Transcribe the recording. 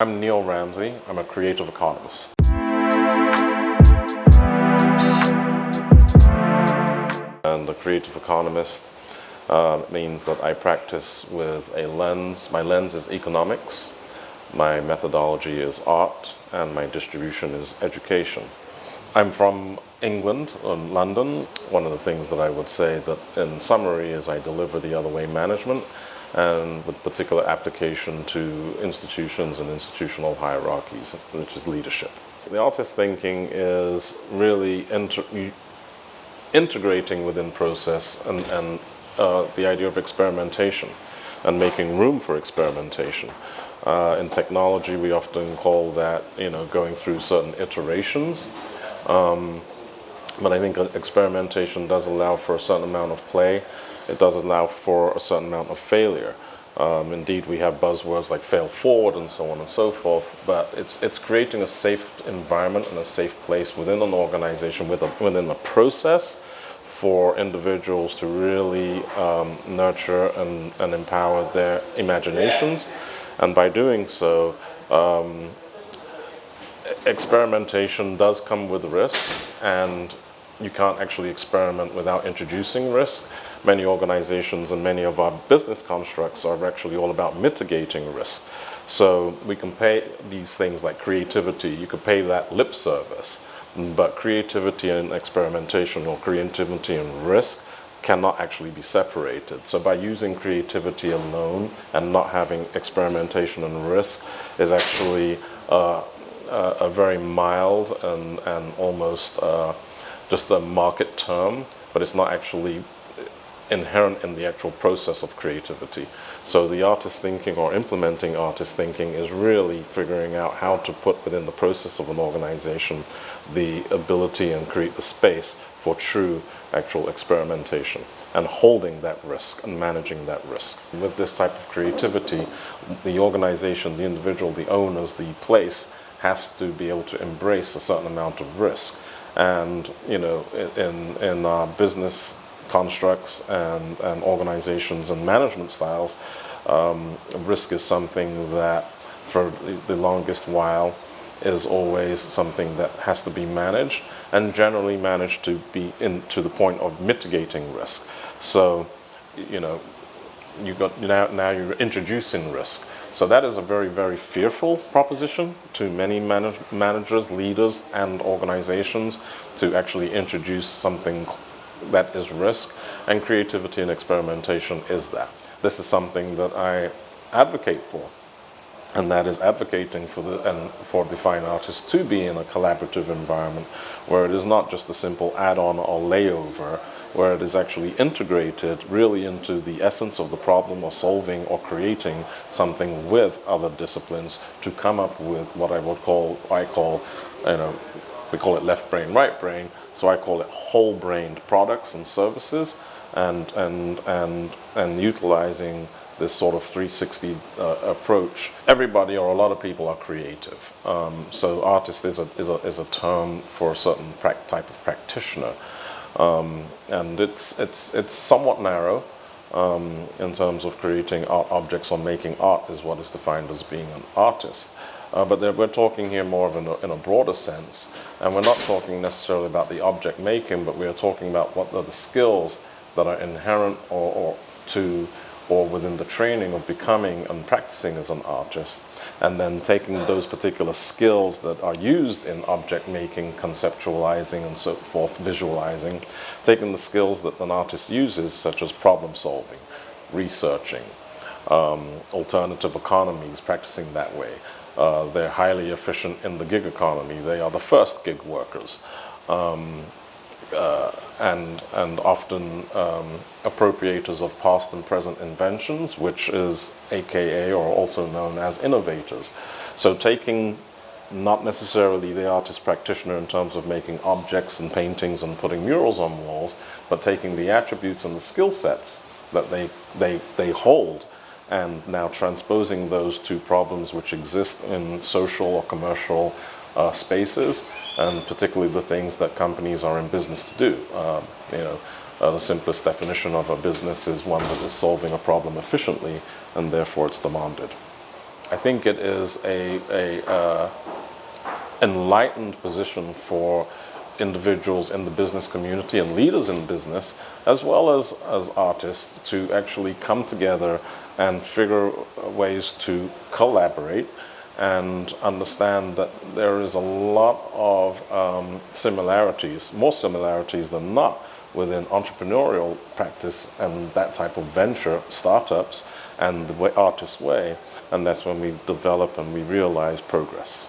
I'm Neil Ramsay. I'm a creative economist. And a creative economist means that I practice with a lens. My lens is economics, my methodology is art, and my distribution is education. I'm from England, London. One of the things that I would say that in summary is I deliver the other way management, and with particular application to institutions and institutional hierarchies, which is leadership. The artist thinking is really integrating within process and the idea of experimentation and making room for experimentation. In technology, we often call that, going through certain iterations. But I think experimentation does allow for a certain amount of play. It does allow for a certain amount of failure. Indeed, we have buzzwords like fail forward and so on and so forth, but it's creating a safe environment and a safe place within an organization, within a process for individuals to really nurture and empower their imaginations. And by doing so, experimentation does come with risk, and you can't actually experiment without introducing risk. Many organizations and many of our business constructs are actually all about mitigating risk. So we can pay these things like creativity, you could pay that lip service, but creativity and experimentation, or creativity and risk, cannot actually be separated. So by using creativity alone and not having experimentation and risk is actually a very mild and almost just a market term, but it's not actually inherent in the actual process of creativity. So the artist thinking, or implementing artist thinking, is really figuring out how to put within the process of an organization the ability and create the space for true actual experimentation, and holding that risk and managing that risk. With this type of creativity, the organization, the individual, the owners, the place has to be able to embrace a certain amount of risk. And in our business constructs and organizations and management styles, risk is something that for the longest while is always something that has to be managed, and generally managed to be to the point of mitigating risk. So now you're introducing risk. So that is a very, very fearful proposition to many managers, leaders, and organizations, to actually introduce something that is risk, and creativity and experimentation is that. This is something that I advocate for, and that is advocating for the fine artists to be in a collaborative environment where it is not just a simple add-on or layover, where it is actually integrated really into the essence of the problem, or solving or creating something with other disciplines to come up with what we call it left brain, right brain, so I call it whole-brained products and services, and utilizing this sort of 360 approach. Everybody, or a lot of people, are creative. So artist is a term for a certain type of practitioner, and it's somewhat narrow in terms of creating art objects, or making art is what is defined as being an artist. But we're talking here more of in a broader sense, and we're not talking necessarily about the object making, but we are talking about what are the skills that are inherent or within the training of becoming and practicing as an artist, and then taking those particular skills that are used in object making, conceptualizing and so forth, visualizing, taking the skills that an artist uses, such as problem solving, researching, alternative economies, practicing that way. They're highly efficient in the gig economy. They are the first gig workers, and often appropriators of past and present inventions, which is AKA, or also known as, innovators. So taking not necessarily the artist practitioner in terms of making objects and paintings and putting murals on walls, but taking the attributes and the skill sets that they hold, and now transposing those to problems which exist in social or commercial spaces, and particularly the things that companies are in business to do. The simplest definition of a business is one that is solving a problem efficiently, and therefore it's demanded. I think it is a enlightened position for individuals in the business community and leaders in business, as well as artists, to actually come together and figure ways to collaborate and understand that there is a lot of similarities, more similarities than not, within entrepreneurial practice and that type of venture, startups, and the artist way. And that's when we develop and we realize progress.